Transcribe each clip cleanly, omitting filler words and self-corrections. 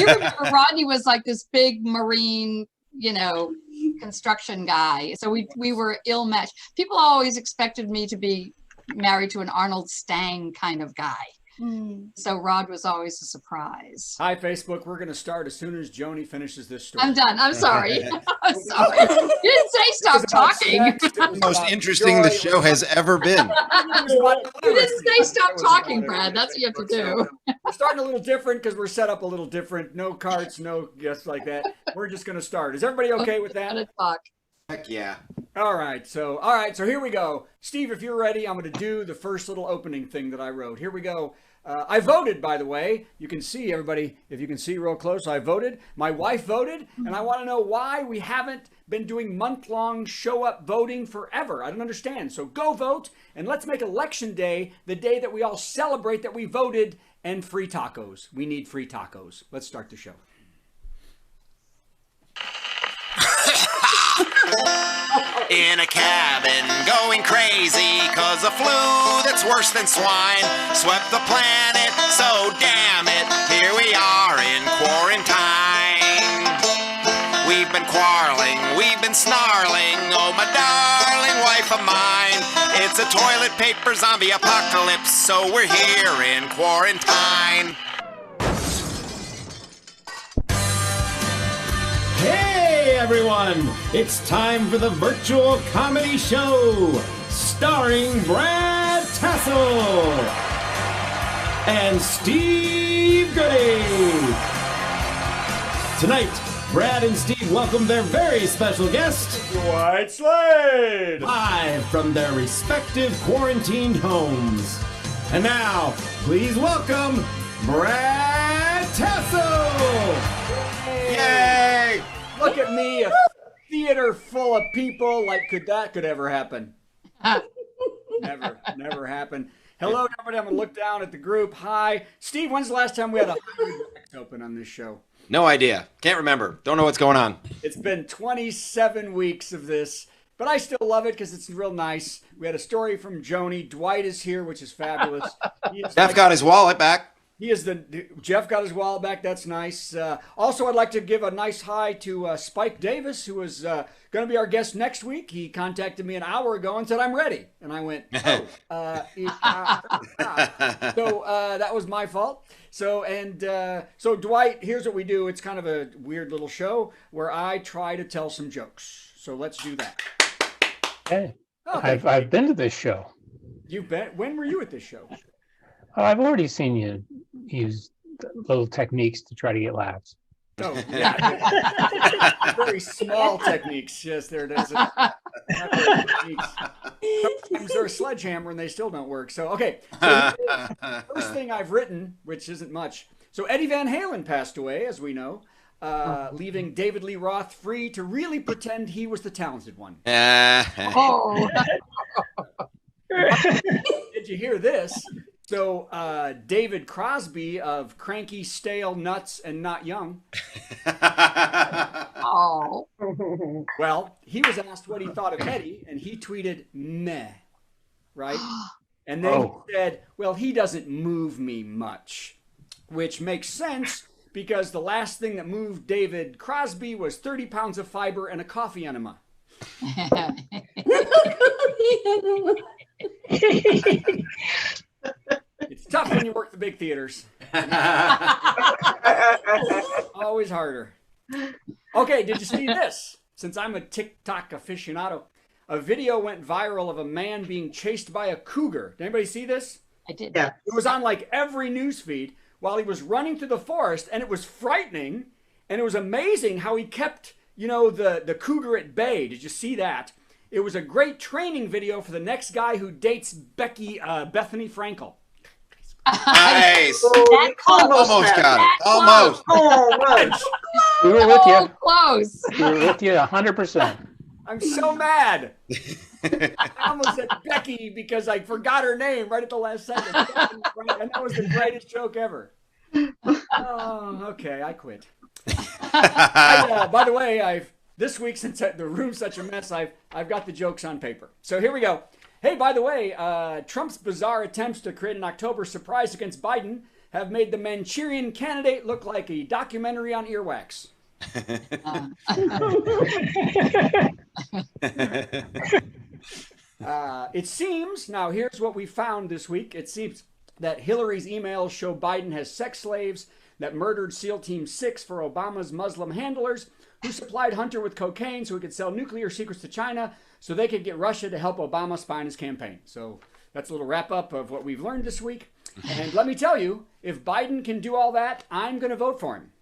We remember Rodney was like this big marine, construction guy. So we were ill matched. People always expected me to be married to an Arnold Stang kind of guy. So Rod was always a surprise. Hi, Facebook. We're going to start as soon as Joni finishes this story. I'm done. I'm sorry. I'm sorry. You didn't say stop talking. The most interesting the show has ever been. You didn't say stop talking, Brad. That's what you have to do. We're starting a little different because we're set up a little different. No carts, no guests like that. We're just going to start. Is everybody okay with that? Talk. Heck yeah. All right. So here we go. Steve, if you're ready, I'm going to do the first little opening thing that I wrote. Here we go. I voted, by the way. You can see, everybody, if you can see real close, I voted. My wife voted, and I want to know why we haven't been doing month-long show-up voting forever. I don't understand. So go vote, and let's make Election Day the day that we all celebrate that we voted, and free tacos. We need free tacos. Let's start the show. In a cabin going crazy cause a flu that's worse than swine swept the planet, so damn it, here we are in quarantine. We've been quarreling, we've been snarling, oh my darling wife of mine. It's a toilet paper zombie apocalypse, so we're here in quarantine. Hey everyone, it's time for the virtual comedy show starring Brad Tassell and Steve Goody. Tonight, Brad and Steve welcome their very special guest, Dwight Slade! live from their respective quarantined homes. And now, please welcome Brad Tassell! Yay! Look at me, a theater full of people. Like, could ever happen? Never happen. Hello, everybody. I'm going to look down at the group. Hi. Steve, when's the last time we had 100 mics open on this show? No idea. Can't remember. Don't know what's going on. It's been 27 weeks of this, but I still love it because it's real nice. We had a story from Joni. Dwight is here, which is fabulous. Jeff got his wallet back. Jeff got his wallet back. That's nice. Also, I'd like to give a nice hi to Spike Davis, who is going to be our guest next week. He contacted me an hour ago and said, I'm ready. And I went, oh. So that was my fault. So Dwight, here's what we do. It's kind of a weird little show where I try to tell some jokes. So let's do that. Hey, I've been to this show. You've been? When were you at this show? Oh, I've already seen you use little techniques to try to get laughs. Oh, yeah. Very small techniques. Yes, there it is. Sometimes they're a sledgehammer and they still don't work. So, okay. So first thing I've written, which isn't much. So Eddie VanHalen passed away, as we know, leaving David Lee Roth free to really pretend he was the talented one. Oh. Did you hear this? So David Crosby of Cranky, Stale, Nuts, and Not Young. Oh. Well, he was asked what he thought of Eddie, and he tweeted, meh, right? And then he said, well, he doesn't move me much, which makes sense because the last thing that moved David Crosby was 30 pounds of fiber and a coffee enema. It's tough when you work the big theaters. Always harder. Okay, did you see this? Since I'm a TikTok aficionado, a video went viral of a man being chased by a cougar. Did anybody see this? I did. Yeah. It was on like every news feed while he was running through the forest, and it was frightening, and it was amazing how he kept, the cougar at bay. Did you see that? It was a great training video for the next guy who dates Bethany Frankel. Nice. Almost got it. Almost. Almost. We were with you. Close. We were with you 100%. I'm so mad. I almost said Becky because I forgot her name right at the last second. And that was the greatest joke ever. Oh, okay, I quit. By the way, this week, since the room's such a mess, I've got the jokes on paper. So here we go. Hey, by the way, Trump's bizarre attempts to create an October surprise against Biden have made the Manchurian Candidate look like a documentary on earwax? It seems, now here's what we found this week. It seems that Hillary's emails show Biden has sex slaves that murdered SEAL Team 6 for Obama's Muslim handlers, who supplied Hunter with cocaine so he could sell nuclear secrets to China so they could get Russia to help Obama spy on his campaign. So that's a little wrap up of what we've learned this week. And let me tell you, if Biden can do all that, I'm going to vote for him.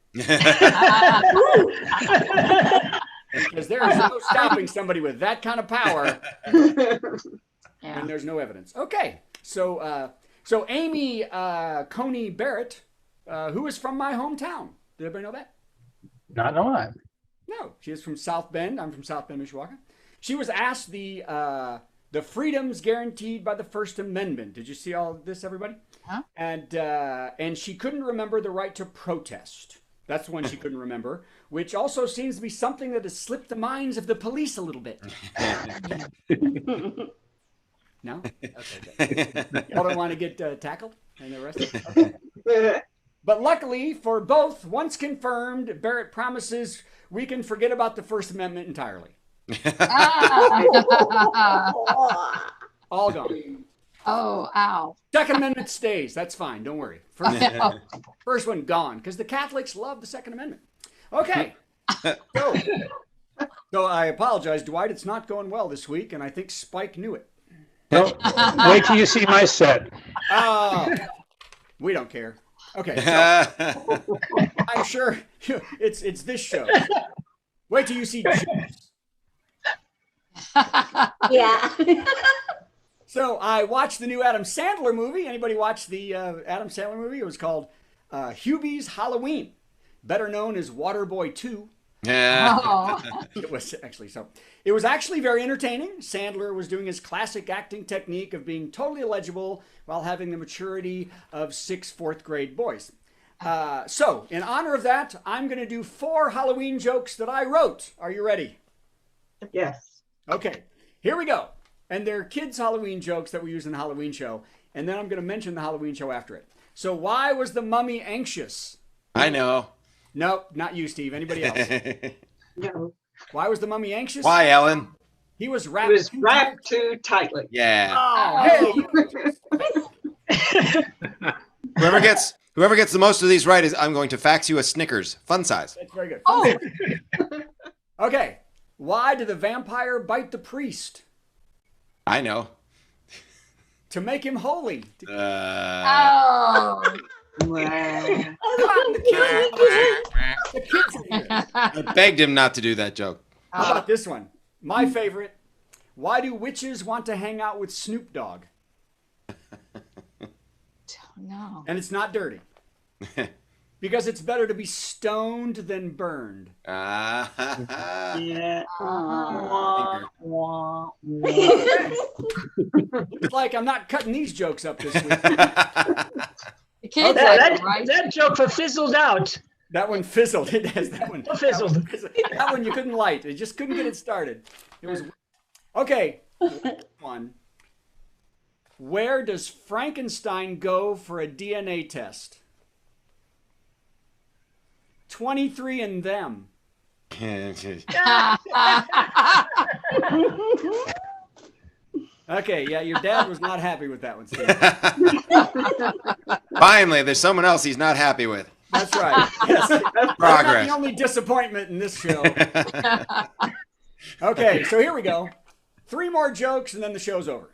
Because there is no stopping somebody with that kind of power. And there's no evidence. Okay, so Amy Coney Barrett, who is from my hometown. Did everybody know that? Not know that. No, she is from South Bend. I'm from South Bend, Mishawaka. She was asked the freedoms guaranteed by the First Amendment. Did you see all of this, everybody? Huh? And she couldn't remember the right to protest. That's the one she couldn't remember, which also seems to be something that has slipped the minds of the police a little bit. No? Okay. Y'all don't want to get tackled and arrested? Okay. But luckily for both, once confirmed, Barrett promises we can forget about the First Amendment entirely. All gone. Oh, ow. Second Amendment stays. That's fine. Don't worry. First one gone, because the Catholics love the Second Amendment. Okay. So I apologize, Dwight. It's not going well this week, and I think Spike knew it. Well, wait till you see my set. Oh, we don't care. Okay. So I'm sure it's this show. Wait till you see Juice. Yeah. So I watched the new Adam Sandler movie. Anybody watch the Adam Sandler movie? It was called Hubie's Halloween, better known as Waterboy 2. Yeah. Oh. It was actually very entertaining. Sandler was doing his classic acting technique of being totally illegible while having the maturity of 6 fourth grade boys. So in honor of that, I'm going to do 4 Halloween jokes that I wrote. Are you ready? Yes. Okay, here we go. And they're kids' Halloween jokes that we use in the Halloween show. And then I'm going to mention the Halloween show after it. So why was the mummy anxious? I know. Nope, not you, Steve. Anybody else? No. Why was the mummy anxious? Why, Ellen? He was It wrapped. was wrapped too tightly. Yeah. Oh, hey. Whoever gets the most of these right is I'm going to fax you a Snickers, fun size. That's very good. Oh. Okay. Why did the vampire bite the priest? I know. To make him holy. Oh. Come on, the kids are here. I begged him not to do that joke. How about this one? My favorite. Why do witches want to hang out with Snoop Dogg? No. And it's not dirty. Because it's better to be stoned than burned. Yeah. It's like I'm not cutting these jokes up this week. The kids Okay, like it, right? That joke fizzled out. That one fizzled. It has that one. Fizzled. That one you couldn't light. It just couldn't get it started. It was okay. One. Where does Frankenstein go for a DNA test? 23 and them. Okay, yeah, your dad was not happy with that one, Steve. Finally, there's someone else he's not happy with. That's right. Yes. That's not the only disappointment in this show. Okay, so here we go. 3 more jokes and then the show's over.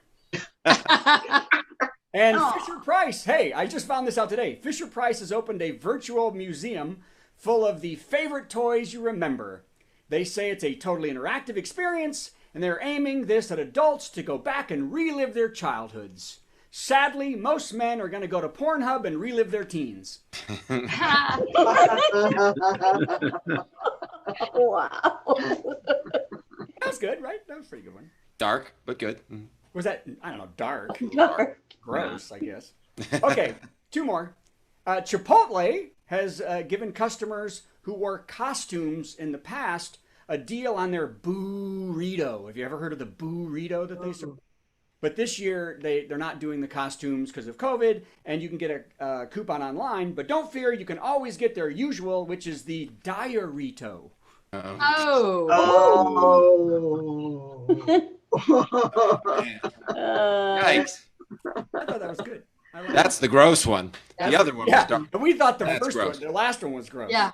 And Fisher Price, hey, I just found this out today. Fisher Price has opened a virtual museum full of the favorite toys you remember. They say it's a totally interactive experience, and they're aiming this at adults to go back and relive their childhoods. Sadly, most men are going to go to Pornhub and relive their teens. Wow. That was good, right? That was a pretty good one. Dark, but good. Was that, I don't know, dark? Dark. Gross, I guess. Okay, 2 more. Chipotle has given customers who wore costumes in the past a deal on their burrito. Have you ever heard of the burrito that they serve? But this year, they're not doing the costumes because of COVID, and you can get a coupon online. But don't fear, you can always get their usual, which is the Diarito. Oh. Yikes. I thought that was good. That's the gross one. The other one was Yeah, dark. and we thought the That's first gross. one, the last one was gross. Yeah.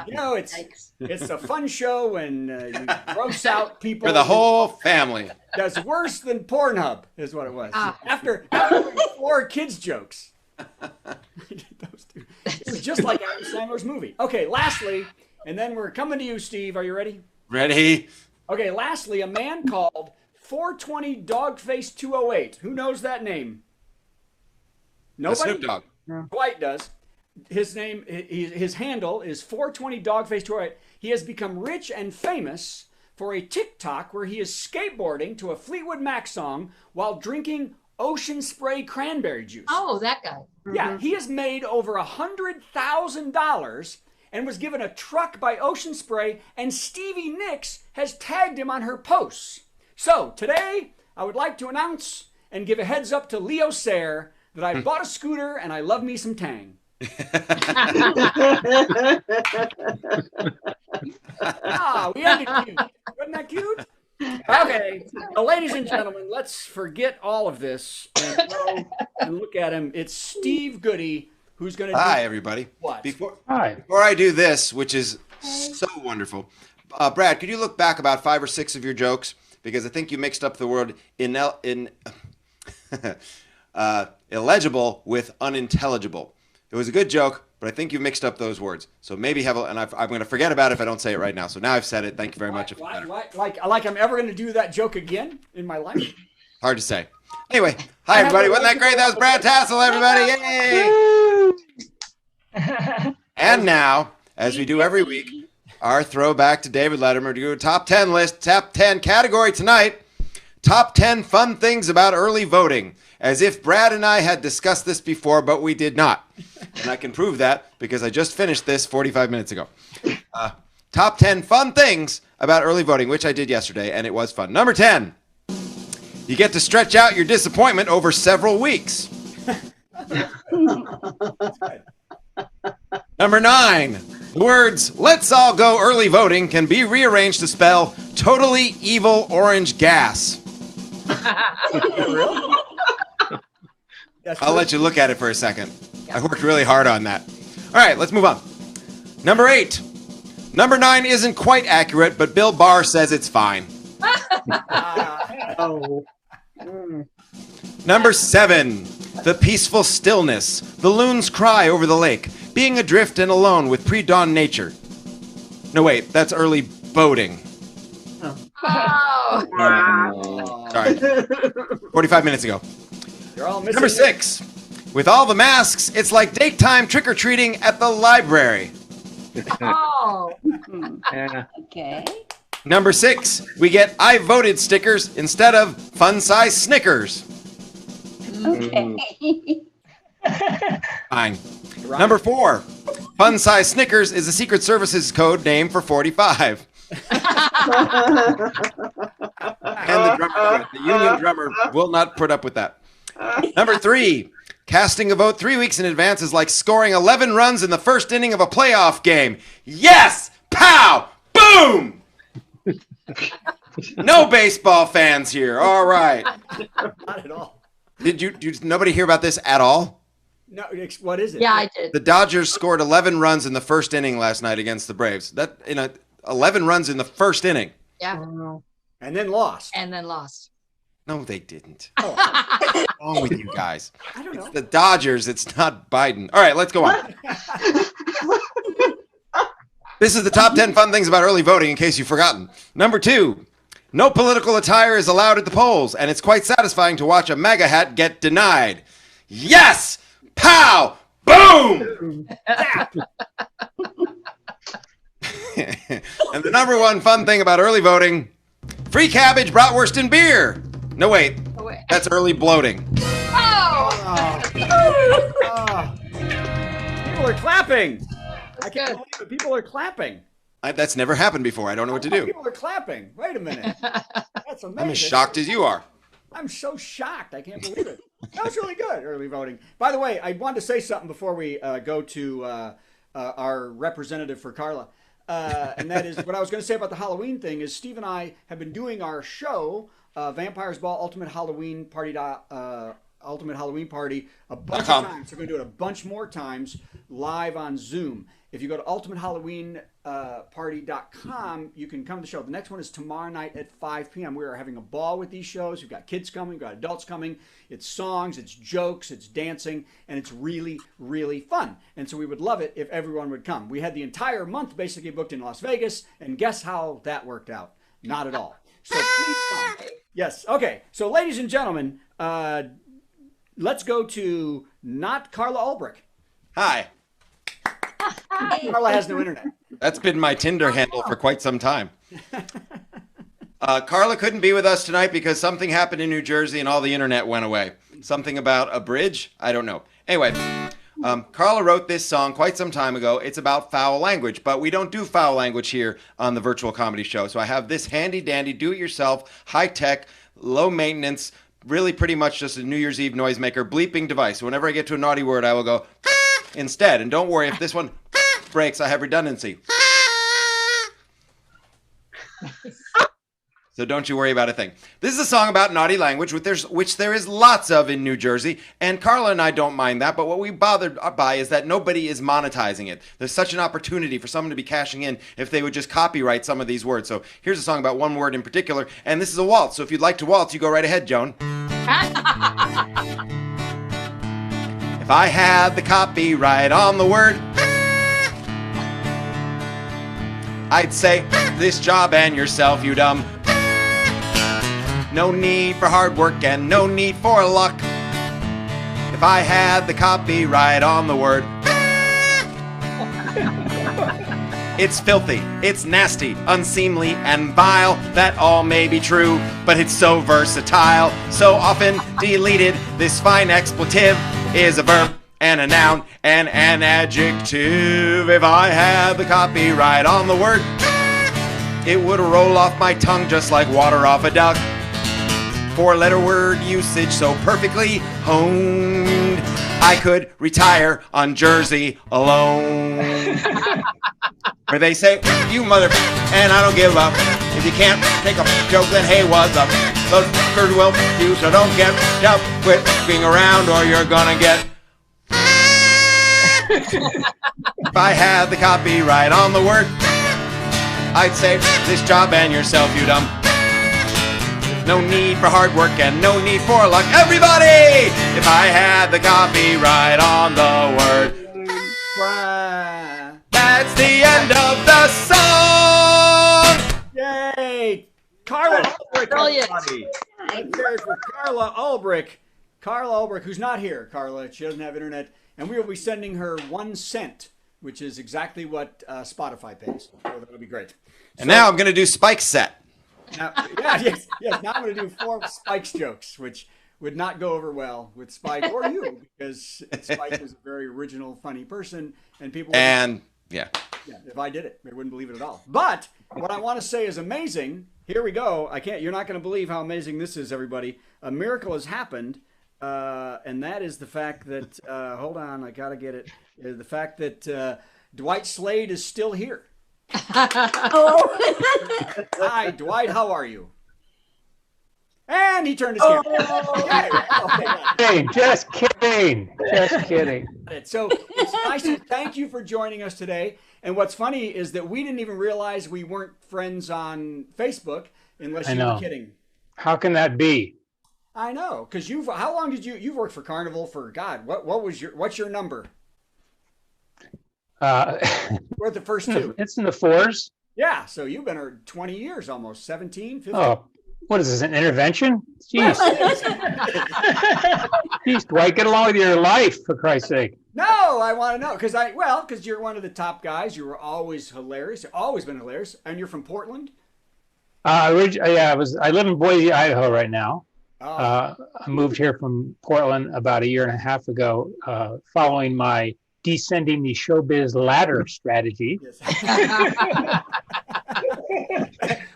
You know, it's a fun show, and you gross out people. For the whole family. That's worse than Pornhub, is what it was. Ah. After 4 kids jokes. Those two. It was just like Adam Sandler's movie. Okay, lastly, and then we're coming to you, Steve. Are you ready? Ready? Okay, lastly, a man called 420 Dogface 208. Who knows that name? Nobody? Snoop Dogg. Dwight does. His name, his handle is 420 Dogface 208. He has become rich and famous for a TikTok where he is skateboarding to a Fleetwood Mac song while drinking Oceanspray cranberry juice. Oh, that guy. Yeah, he has made over $100,000 and was given a truck by Oceanspray, and Stevie Nicks has tagged him on her posts. So today, I would like to announce and give a heads up to Leo Sayre that I bought a scooter and I love me some Tang. We ended cute. Wasn't that cute? Okay, well, ladies and gentlemen, let's forget all of this and go and look at him. It's Steve Goody who's going to do Hi, everybody. what? Before Hi. I do this, which is so wonderful, Brad, could you look back about 5 or 6 of your jokes? Because I think you mixed up the word illegible with unintelligible. It was a good joke, but I think you mixed up those words. So maybe I'm going to forget about it if I don't say it right now. So now I've said it. Thank you very much. Like I'm ever going to do that joke again in my life? Hard to say. Anyway, hi everybody. Wasn't that great? That was Brad Tassell, everybody. Yay! And now, as we do every week, our throwback to David Letterman to do a top 10 list, top 10 category tonight. Top 10 fun things about early voting. As if Brad and I had discussed this before, but we did not. And I can prove that because I just finished this 45 minutes ago. Top 10 fun things about early voting, which I did yesterday, and it was fun. Number 10, you get to stretch out your disappointment over several weeks. Number 9, the words, let's all go early voting can be rearranged to spell totally evil orange gas. Really? I'll let you look at it for a second. I worked really hard on that. All right, let's move on. Number 8. Number 9 isn't quite accurate, but Bill Barr says it's fine. Number 7. The peaceful stillness. The loon's cry over the lake. Being adrift and alone with pre-dawn nature. No, wait, that's early boating. Oh. Sorry. 45 minutes ago. You're all missing. Number 6. With all the masks, it's like daytime trick-or-treating at the library. Oh. Okay. Number 6. We get I voted stickers instead of fun-size Snickers. Okay. Fine. Number 4. Fun-size Snickers is the Secret Service's code name for 45. And the union drummer will not put up with that. Number 3. Casting a vote 3 weeks in advance is like scoring 11 runs in the first inning of a playoff game. Yes! Pow! Boom! No baseball fans here. All right. Not at all. Did nobody hear about this at all? No, what is it? Yeah, I did. The Dodgers scored 11 runs in the first inning last night against the Braves. 11 runs in the first inning. Yeah. And then lost. And then lost. No, they didn't. Oh, What's wrong with you guys? I don't know. The Dodgers, it's not Biden. All right, let's go on. This is the top 10 fun things about early voting, in case you've forgotten. Number 2, no political attire is allowed at the polls, and it's quite satisfying to watch a MAGA hat get denied. Yes! Pow! Boom! And the number 1 fun thing about early voting, free cabbage, bratwurst, and beer. No, wait. Oh, wait. That's early bloating. Oh. People are clapping. I can't good. believe it. People are clapping. That's never happened before. I don't know what to do. People are clapping. Wait a minute. That's amazing. I'm as shocked as you are. I'm so shocked. I can't believe it. That was really good, early voting. By the way, I wanted to say something before we go to our representative for Carla. And that is what I was going to say about the Halloween thing is Steve and I have been doing our show, Vampires Ball Ultimate Halloween Party, a bunch of times. We're going to do it a bunch more times live on Zoom. If you go to ultimatehalloweenparty.com, you can come to the show. The next one is tomorrow night at 5 p.m. We are having a ball with these shows. We've got kids coming, we've got adults coming. It's songs, it's jokes, it's dancing, and it's really, really fun. And so we would love it if everyone would come. We had the entire month basically booked in Las Vegas, and guess how that worked out? Not at all. So please come. Yes. Okay. So ladies and gentlemen, let's go to not Carla Ulbrich. Hi. Carla has no internet. That's been my Tinder handle for quite some time. Carla couldn't be with us tonight because something happened in New Jersey and all the internet went away. Something about a bridge? I don't know. Anyway, Carla wrote this song quite some time ago. It's about foul language, but we don't do foul language here on the virtual comedy show. So I have this handy dandy, do-it-yourself, high-tech, low-maintenance, really pretty much just a New Year's Eve noisemaker bleeping device. So whenever I get to a naughty word, I will go instead. And don't worry, if this one breaks, I have redundancy. So don't you worry about a thing. This is a song about naughty language, which there is lots of in New Jersey, and Carla and I don't mind that, but what we bothered by is that nobody is monetizing it. There's such an opportunity for someone to be cashing in if they would just copyright some of these words. So here's a song about one word in particular, and this is a waltz, so if you'd like to waltz, you go right ahead, Joan. If I had the copyright on the word, I'd say, this job and yourself, you dumb. No need for hard work and no need for luck. If I had the copyright on the word. It's filthy, it's nasty, unseemly, and vile. That all may be true, but it's so versatile. So often deleted, this fine expletive is a verb and a noun and an adjective. If I had the copyright on the word, it would roll off my tongue just like water off a duck. Four-letter word usage so perfectly honed, I could retire on Jersey alone. Where they say, you mother, and I don't give up. If you can't take a joke, then hey, what's up? Those fuckers will you, so don't get up. Quit being around or you're gonna get. If I had the copyright on the word, I'd say, this job and yourself, you dumb. No need for hard work and no need for luck. Everybody! If I had the copyright on the word. That's the end of the song! Yay! Carla Ulbrich, Brilliant. everybody. Let's hear it for Carla Ulbrich. Carla Ulbrich, who's not here, Carla. She doesn't have internet. And we will be sending her 1 cent, which is exactly what Spotify pays. So that would be great. And now I'm going to do Spike's set. Now, yes. Now I'm going to do 4 Spike's jokes, which would not go over well with Spike or you, because Spike is a very original, funny person, and people. Yeah, if I did it, they wouldn't believe it at all. But what I want to say is amazing. Here we go. You're not going to believe how amazing this is, everybody. A miracle has happened, and that is the fact that. Hold on, I got to get it. The fact that Dwight Slade is still here. Hi, Dwight. How are you? And he turned his camera. Hey, just kidding. Just kidding. So it's nice to thank you for joining us today. And what's funny is that we didn't even realize we weren't friends on Facebook unless you were kidding. How can that be? I know, because how long did you've worked for Carnival for God? What's your number? We're at the first 2. It's in the 4s. Yeah, so you've been here 20 years almost, 17, 15. Oh, what is this, an intervention? Jeez. Jeez, Dwight, get along with your life, for Christ's sake. No, I want to know, because you're one of the top guys. You were always hilarious. You've always been hilarious. And you're from Portland? I live in Boise, Idaho right now. Oh. I moved here from Portland about 1.5 years ago, following my descending the showbiz ladder strategy.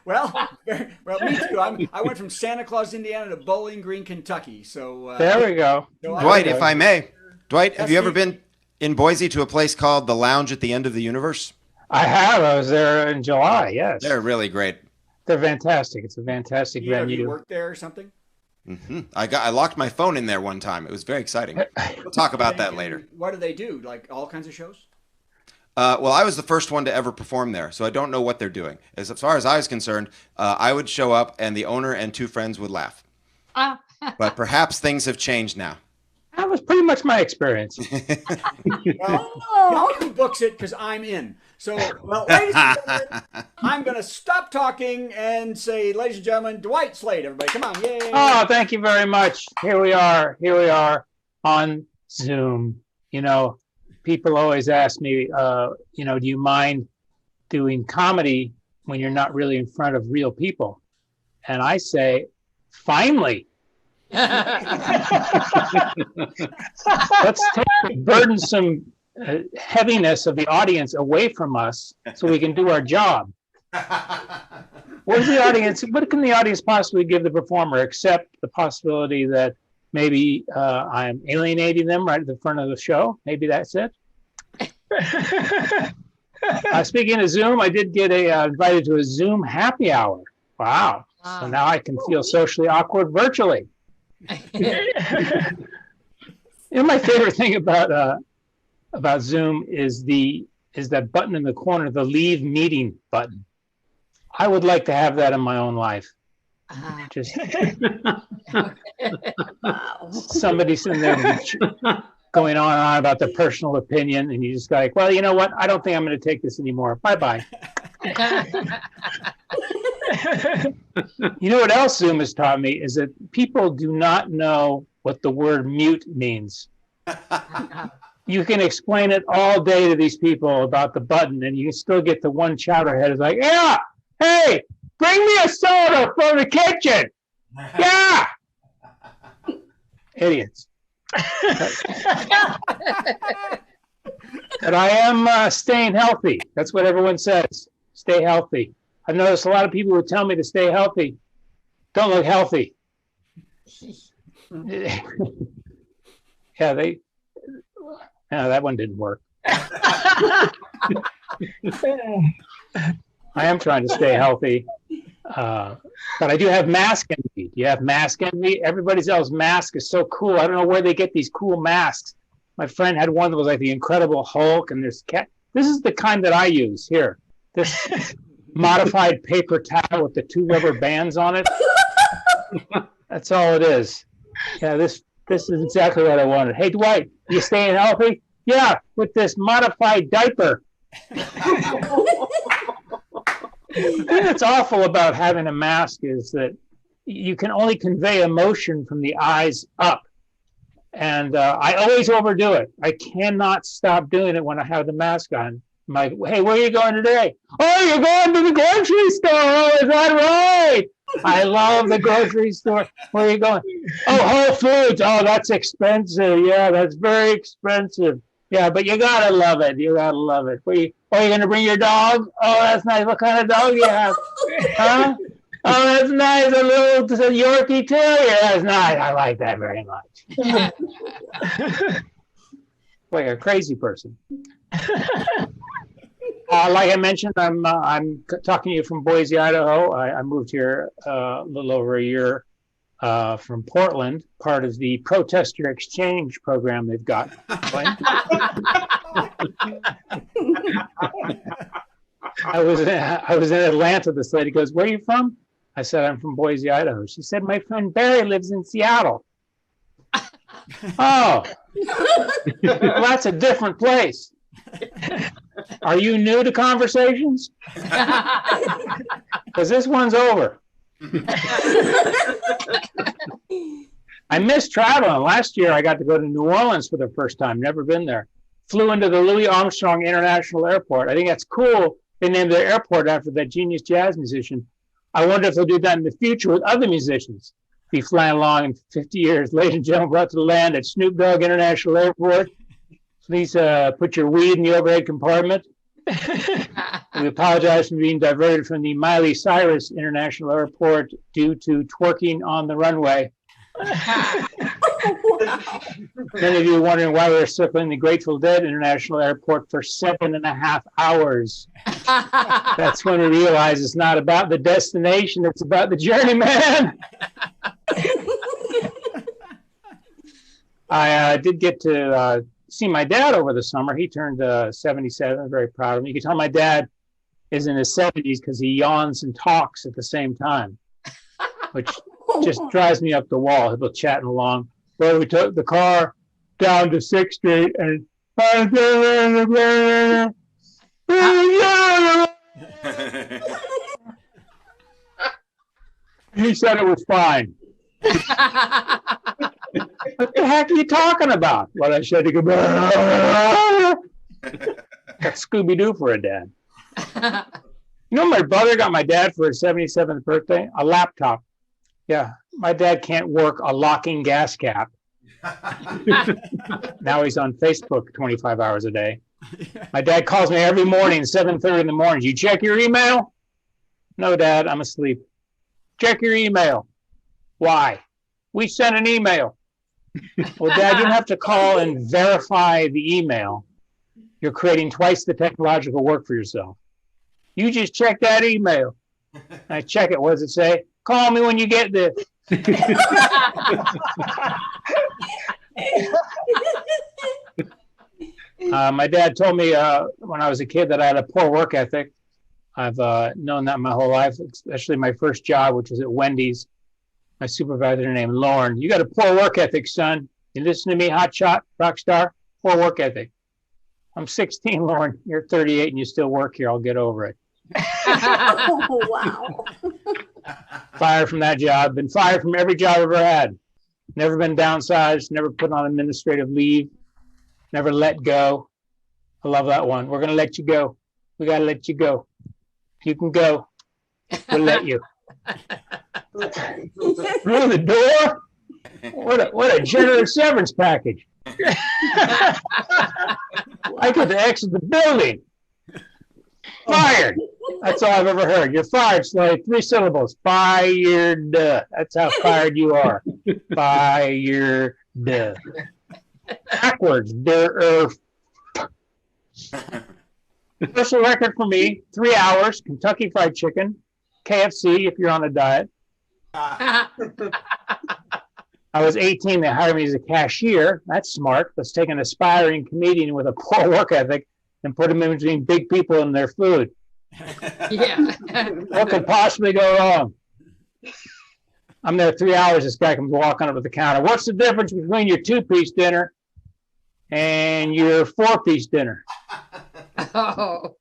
Well, me too. I went from Santa Claus, Indiana to Bowling Green, Kentucky. So There we go. Dwight, if I may. Dwight, have Yes, you ever Steve? been in Boise to a place called the Lounge at the End of the Universe? I have. I was there in July. Yes, They're really great. they're fantastic. It's a fantastic Steve, have you venue. worked there or something? I locked my phone in there one time. It was very exciting. We'll talk about that later. What do they do? Like all kinds of shows? Well, I was the first one to ever perform there, so I don't know what they're doing. As far as I was concerned, I would show up and the owner and two friends would laugh. But perhaps things have changed now. That was pretty much my experience. Well, Malcolm books it because I'm in. So, well, ladies and gentlemen, I'm going to stop talking and say, ladies and gentlemen, Dwight Slade, everybody. Come on. Yay. Oh, thank you very much. Here we are on Zoom. You know, people always ask me, do you mind doing comedy when you're not really in front of real people? And I say, finally. Let's take the burdensome heaviness of the audience away from us so we can do our job. What can the audience possibly give the performer except the possibility that maybe I'm alienating them right at the front of the show? Maybe that's it. Speaking of Zoom, I did get invited to a Zoom happy hour. Wow. So now I can feel socially awkward virtually. My favorite thing about Zoom is that button in the corner, the leave meeting button. I would like to have that in my own life. Just somebody sitting there going on and on about their personal opinion, and you just go like, well, you know what? I don't think I'm going to take this anymore. Bye-bye. You know what else Zoom has taught me is that people do not know what the word mute means. You can explain it all day to these people about the button, and you can still get the one chowderhead is like, yeah, hey, bring me a soda from the kitchen. Yeah. Idiots. But I am staying healthy. That's what everyone says. Stay healthy. I've noticed a lot of people who tell me to stay healthy don't look healthy. That one didn't work. I am trying to stay healthy. But I do have mask envy. Do you have mask envy? Everybody else's mask is so cool. I don't know where they get these cool masks. My friend had one that was like the Incredible Hulk, and there's cat. This is the kind that I use here. This modified paper towel with the 2 rubber bands on it. That's all it is. Yeah, this is exactly what I wanted. Hey, Dwight, you staying healthy? Yeah, with this modified diaper. The thing that's awful about having a mask is that you can only convey emotion from the eyes up. And I always overdo it. I cannot stop doing it when I have the mask on. I'm like, hey, where are you going today? Oh, you're going to the grocery store. Oh, is that right? I love the grocery store. Where are you going? Oh, Whole Foods. Oh, that's expensive. Yeah, that's very expensive. Yeah, but you gotta love it. You gotta love it. You're gonna bring your dog? Oh, that's nice. What kind of dog you have? Huh? Oh, that's nice. A little Yorkie Terrier. That's nice. I like that very much. Like a crazy person. Like I mentioned, I'm talking to you from Boise, Idaho. I moved here a little over a year from Portland, part of the protester exchange program they've got. I was in Atlanta. This lady goes, "Where are you from?" I said, "I'm from Boise, Idaho." She said, "My friend Barry lives in Seattle." Oh, well, that's a different place. Are you new to conversations? Because this one's over. I miss traveling. Last year, I got to go to New Orleans for the first time. Never been there. Flew into the Louis Armstrong International Airport. I think that's cool. They named their airport after that genius jazz musician. I wonder if they'll do that in the future with other musicians. Be flying along in 50 years. Ladies and gentlemen, brought to land at Snoop Dogg International Airport. Please put your weed in the overhead compartment. We apologize for being diverted from the Miley Cyrus International Airport due to twerking on the runway. Many of you are wondering why we're circling the Grateful Dead International Airport for 7.5 hours. That's when we realize it's not about the destination, it's about the journey, man. I did get to see my dad over the summer. He turned 77. I'm very proud of him. You can tell my dad is in his 70s because he yawns and talks at the same time, which just drives me up the wall. He'll be chatting along. Well, we took the car down to 6th Street and he said it was fine. What the heck are you talking about? What I said to go, that's Scooby-Doo for a dad. You know, my brother got my dad for his 77th birthday a laptop. Yeah, my dad can't work a locking gas cap. Now he's on Facebook 25 hours a day. My dad calls me every morning, 7:30 in the morning. You check your email? No, Dad, I'm asleep. Check your email. Why? We sent an email. Well, Dad, you don't have to call and verify the email. You're creating twice the technological work for yourself. You just check that email. I check it. What does it say? Call me when you get this. My dad told me when I was a kid that I had a poor work ethic. I've known that my whole life, especially my first job, which was at Wendy's. My supervisor named Lauren. You got a poor work ethic, son. You listen to me, hotshot, rock star, poor work ethic. I'm 16, Lauren. You're 38 and you still work here. I'll get over it. Oh, wow. Fired from that job. Been fired from every job I've ever had. Never been downsized. Never put on administrative leave. Never let go. I love that one. We're going to let you go. We got to let you go. You can go. We'll let you. Through the door? What a generous severance package. I get to exit the building. Fired. That's all I've ever heard. You're fired, Slade. 3 syllables. Fired. That's how fired you are. Fired. Backwards. Personal record for me, 3 hours, Kentucky Fried Chicken, KFC if you're on a diet. I was 18. They hired me as a cashier. That's smart. Let's take an aspiring comedian with a poor work ethic and put him in between big people and their food. Yeah. What could possibly go wrong? I'm there 3 hours. This guy comes walking up to the counter. What's the difference between your 2-piece dinner and your 4-piece dinner? Oh.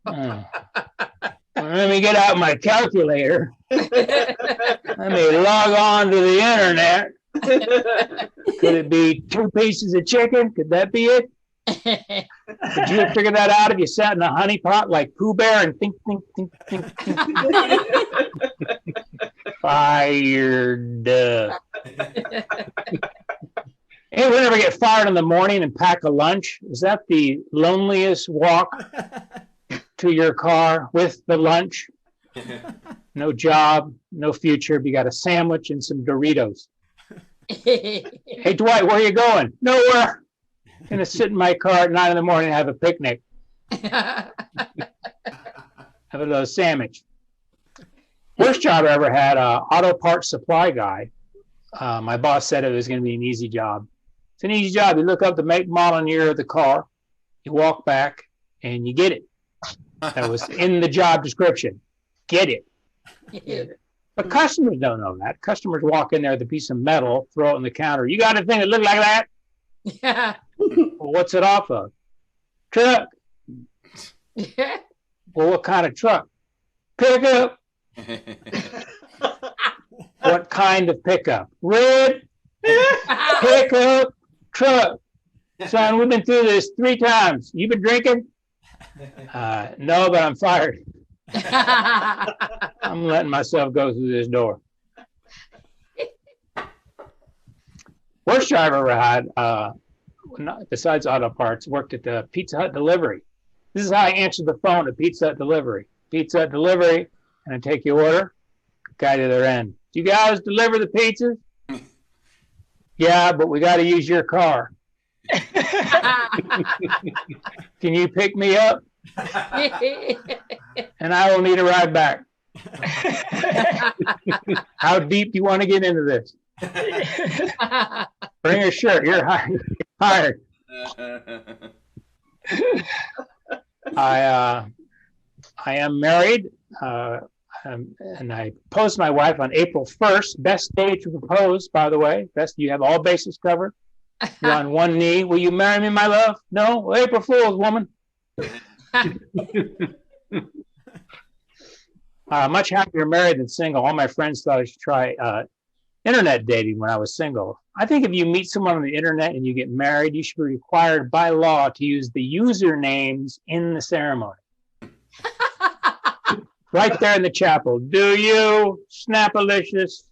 Let me get out my calculator. Let me log on to the internet. Could it be 2 pieces of chicken? Could that be it? Could you figure that out if you sat in a honey pot like Pooh Bear and think? Fired. Anyone ever get fired in the morning and pack a lunch? Is that the loneliest walk to your car with the lunch? No job, no future, but you got a sandwich and some Doritos. Hey, Dwight, where are you going? Nowhere. I'm going to sit in my car at 9 in the morning and have a picnic. Have a little sandwich. Worst job I ever had, auto parts supply guy. My boss said it was going to be an easy job. It's an easy job. You look up the make, model, and year of the car. You walk back, and you get it. That was in the job description. Get it. But customers don't know that. Customers walk in there with a piece of metal, throw it on the counter. You got a thing that looks like that? Yeah. Well, what's it off of? Truck. Yeah. Well, what kind of truck? Pickup. What kind of pickup? Red pickup truck. Son, we've been through this 3 times. You been drinking? No, but I'm fired. I'm letting myself go through this door. Worst job I ever had, besides auto parts, worked at the Pizza Hut delivery. This is how I answered the phone at Pizza Hut delivery. pizza delivery, and I take your order. Guy to their end. Do you guys deliver the pizzas? Yeah, but we got to use your car. Can you pick me up? And I will need a ride back. How deep do you want to get into this? Bring a shirt. You're hired. I am married, and I proposed to my wife on April 1st. Best day to propose, by the way. Best, you have all bases covered. You're on one knee. Will you marry me, my love? No? Well, April Fool's, woman. Much happier married than single. All my friends thought I should try internet dating when I was single. I think if you meet someone on the internet and you get married, you should be required by law to use the usernames in the ceremony. Right there in the chapel. Do you, Snapalicious,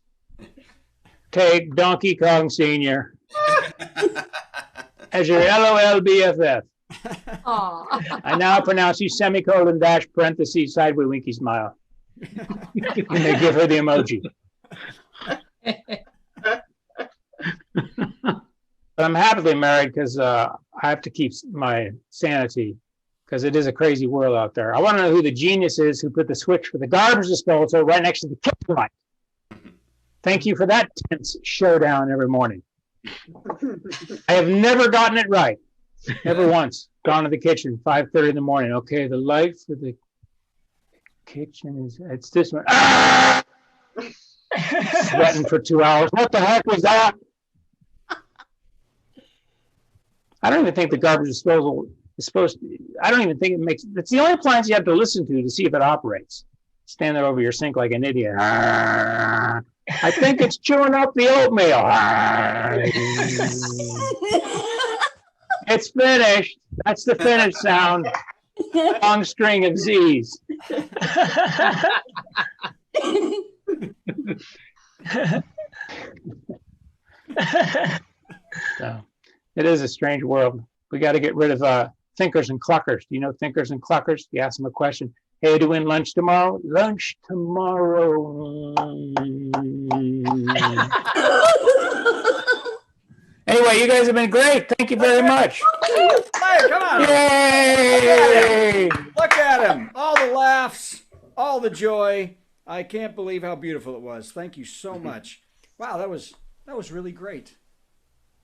take Donkey Kong Sr. as your LOL BFF? I now pronounce you semicolon dash parentheses sideway winky smile. And they give her the emoji. But I'm happily married because I have to keep my sanity because it is a crazy world out there. I want to know who the genius is who put the switch for the garbage disposal right next to the kitchen light. Thank you for that tense showdown every morning. I have never gotten it right. Never once. Gone to the kitchen, 5:30 in the morning. Okay, the light for the kitchen it's this one. Ah! Sweating for 2 hours. What the heck was that? I don't even think the garbage disposal is supposed to, I don't even think it makes, it's the only appliance you have to listen to see if it operates. Stand there over your sink like an idiot. I think it's chewing up the oatmeal. It's finished. That's the finished sound. Long string of Z's. So, it is a strange world. We got to get rid of thinkers and cluckers. Do you know thinkers and cluckers? You ask them a question. Hey, do we win lunch tomorrow? Lunch tomorrow. Anyway, you guys have been great. Thank you very much. Hey, come on. Yay! Look at him. All the laughs, all the joy. I can't believe how beautiful it was. Thank you so much. Wow, that was really great.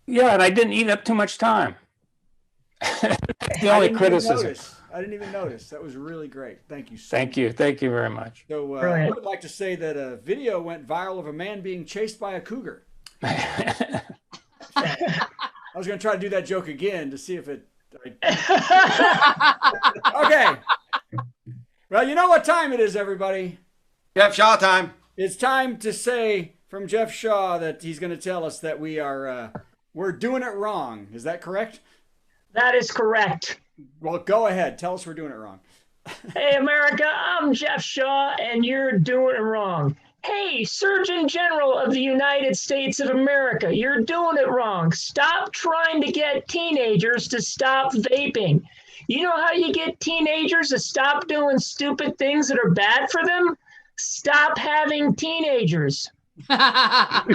Yeah, and I didn't eat up too much time. The only criticism. I didn't even notice. That was really great. Thank you so much. Thank you. Thank you very much. So I would like to say that a video went viral of a man being chased by a cougar. I was going to try to do that joke again to see if it... Okay. Well, you know what time it is, everybody. Jeff Shaw time. It's time to say from Jeff Shaw that he's going to tell us that we're doing it wrong. Is that correct? That is correct. Well, go ahead. Tell us we're doing it wrong. Hey, America, I'm Jeff Shaw, and you're doing it wrong. Hey, Surgeon General of the United States of America, you're doing it wrong. Stop trying to get teenagers to stop vaping. You know how you get teenagers to stop doing stupid things that are bad for them? Stop having teenagers. The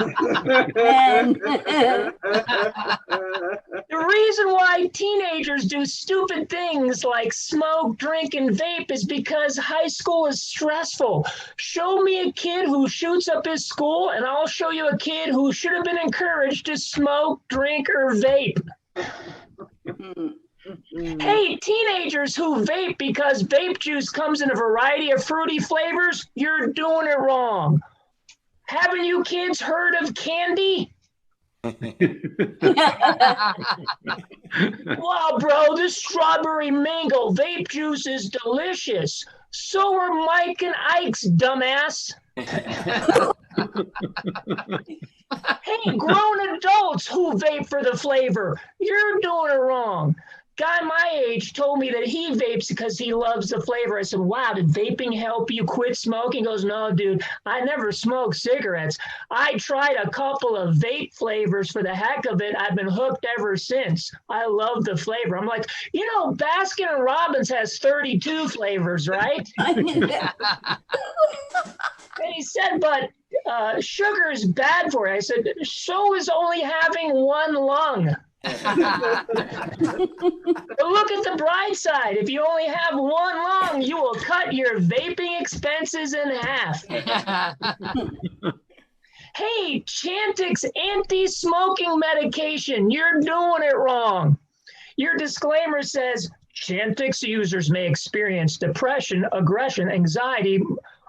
reason why teenagers do stupid things like smoke, drink, and vape is because high school is stressful. Show me a kid who shoots up his school, and I'll show you a kid who should have been encouraged to smoke, drink, or vape. Hey, teenagers who vape because vape juice comes in a variety of fruity flavors, you're doing it wrong. Haven't you kids heard of candy? Wow, bro, this strawberry mango vape juice is delicious. So are Mike and Ike's, dumbass. Hey, grown adults who vape for the flavor, you're doing it wrong. guy my age told me that he vapes because he loves the flavor. I said, wow, did vaping help you quit smoking? He goes, no, dude, I never smoked cigarettes. I tried a couple of vape flavors for the heck of it. I've been hooked ever since. I love the flavor. I'm like, you know, Baskin and Robbins has 32 flavors, right? And he said, but sugar is bad for you. I said, so is only having one lung. But look at the bright side. If you only have one lung, you will cut your vaping expenses in half. Hey, Chantix anti-smoking medication. You're doing it wrong. Your disclaimer says Chantix users may experience depression, aggression, anxiety,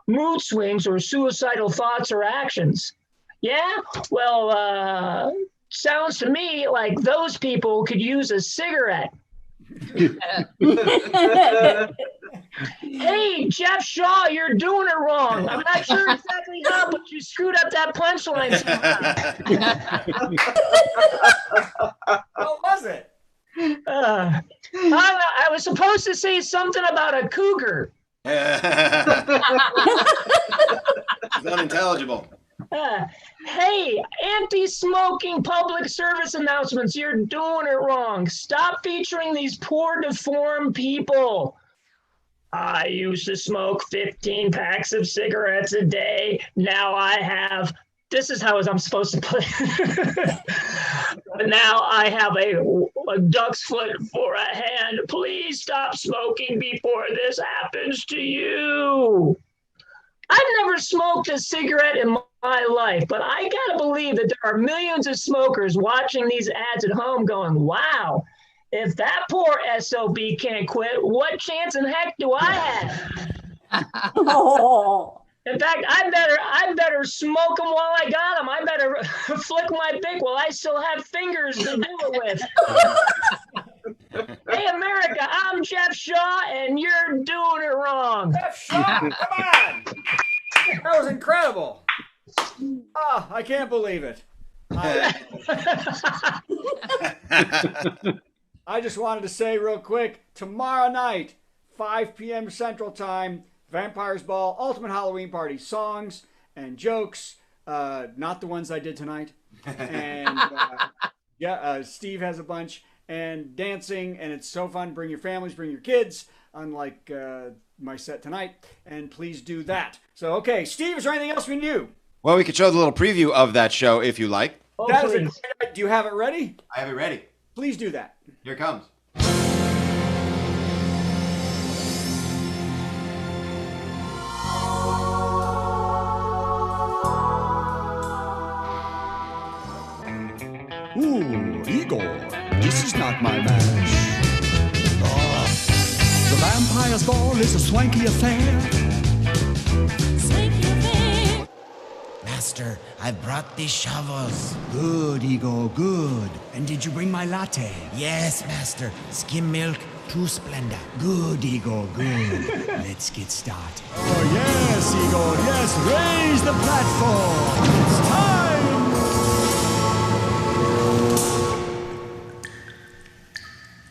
mood swings, or suicidal thoughts or actions. Yeah? Well, sounds to me like those people could use a cigarette. Hey, Jeff Shaw, you're doing it wrong. I'm not sure exactly how, but you screwed up that punchline somehow. What was it? I was supposed to say something about a cougar. It's unintelligible. Hey, anti-smoking public service announcements. You're doing it wrong. Stop featuring these poor, deformed people. I used to smoke 15 packs of cigarettes a day. Now I have, this is how I'm supposed to put it. Now I have a duck's foot for a hand. Please stop smoking before this happens to you. I've never smoked a cigarette in my life, but I gotta believe that there are millions of smokers watching these ads at home going, wow, if that poor SOB can't quit, what chance in heck do I have? Oh. In fact, I better smoke them while I got them. I better flick my pick while I still have fingers to do it with. Hey, America, I'm Jeff Shaw, and you're doing it wrong. Jeff Shaw, come on! That was incredible. Oh, I can't believe it. I just wanted to say real quick, tomorrow night, 5 p.m. Central Time, Vampires Ball, Ultimate Halloween Party, songs and jokes, not the ones I did tonight. And Steve has a bunch, and dancing, and it's so fun. Bring your families, bring your kids, unlike my set tonight, and please do that. So, okay, Steve, is there anything else we can do? Well, we could show the little preview of that show if you like. Oh, That is a please. great- Do you have it ready? I have it ready. Please do that. Here it comes. Ooh, Igor, this is not my match. The Vampire's Ball is a swanky affair. Master, I brought the shovels. Good, Igor, good. And did you bring my latte? Yes, Master. Skim milk, true splendor. Good, Igor, good. Let's get started. Oh, yes, Igor, yes. Raise the platform. It's time.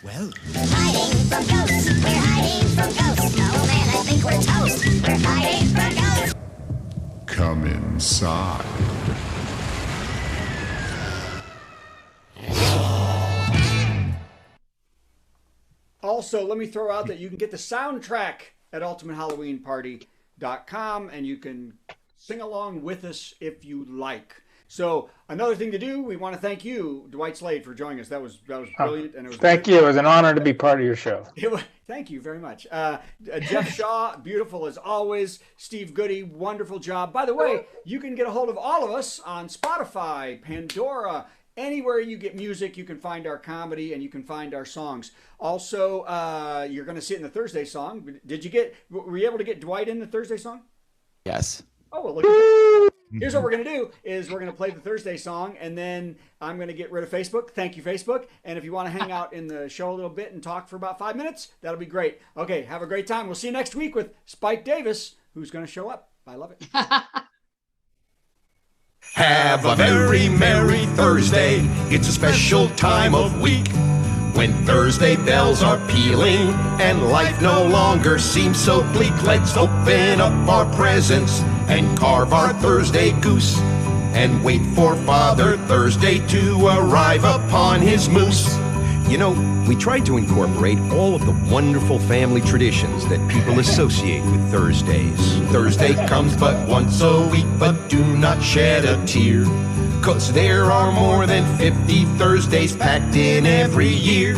Well, Hiding from ghosts. We're hiding from ghosts. Oh man, I think we're toast. We're hiding from ghosts. Come inside. Also, let me throw out that you can get the soundtrack at ultimatehalloweenparty.com, and you can sing along with us if you like. So another thing to do, we want to thank you, Dwight Slade, for joining us. That was brilliant, and it was Thank you. It was an honor to be part of your show. Thank you very much. Jeff Shaw, beautiful as always. Steve Goody, wonderful job. By the way, you can get a hold of all of us on Spotify, Pandora, anywhere you get music. You can find our comedy and you can find our songs. Also, you're going to see it in the Thursday song. Were you able to get Dwight in the Thursday song? Yes. Oh, well, look at that. Here's what we're going to do is we're going to play the Thursday song, and then I'm going to get rid of Facebook. Thank you, Facebook. And if you want to hang out in the show a little bit and talk for about 5 minutes, that'll be great. Okay, have a great time. We'll see you next week with Spike Davis, who's going to show up. I love it. Have a very merry Thursday. It's a special time of week. When Thursday bells are pealing and life no longer seems so bleak, let's open up our presents and carve our Thursday goose and wait for Father Thursday to arrive upon his moose. You know, we tried to incorporate all of the wonderful family traditions that people associate with Thursdays. Thursday comes but once a week, but do not shed a tear, 'cause there are more than 50 Thursdays packed in every year,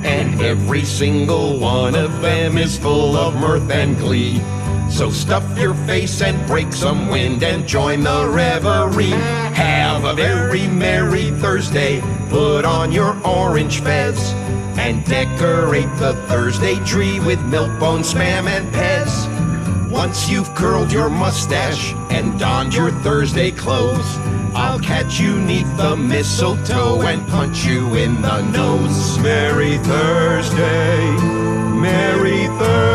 and every single one of them is full of mirth and glee. So stuff your face and break some wind and join the revelry. Have a very merry Thursday, put on your orange fez, and decorate the Thursday tree with Milk-Bone, Spam, and Pez. Once you've curled your mustache and donned your Thursday clothes, I'll catch you 'neath the mistletoe and punch you in the nose. Merry Thursday, Merry Thursday.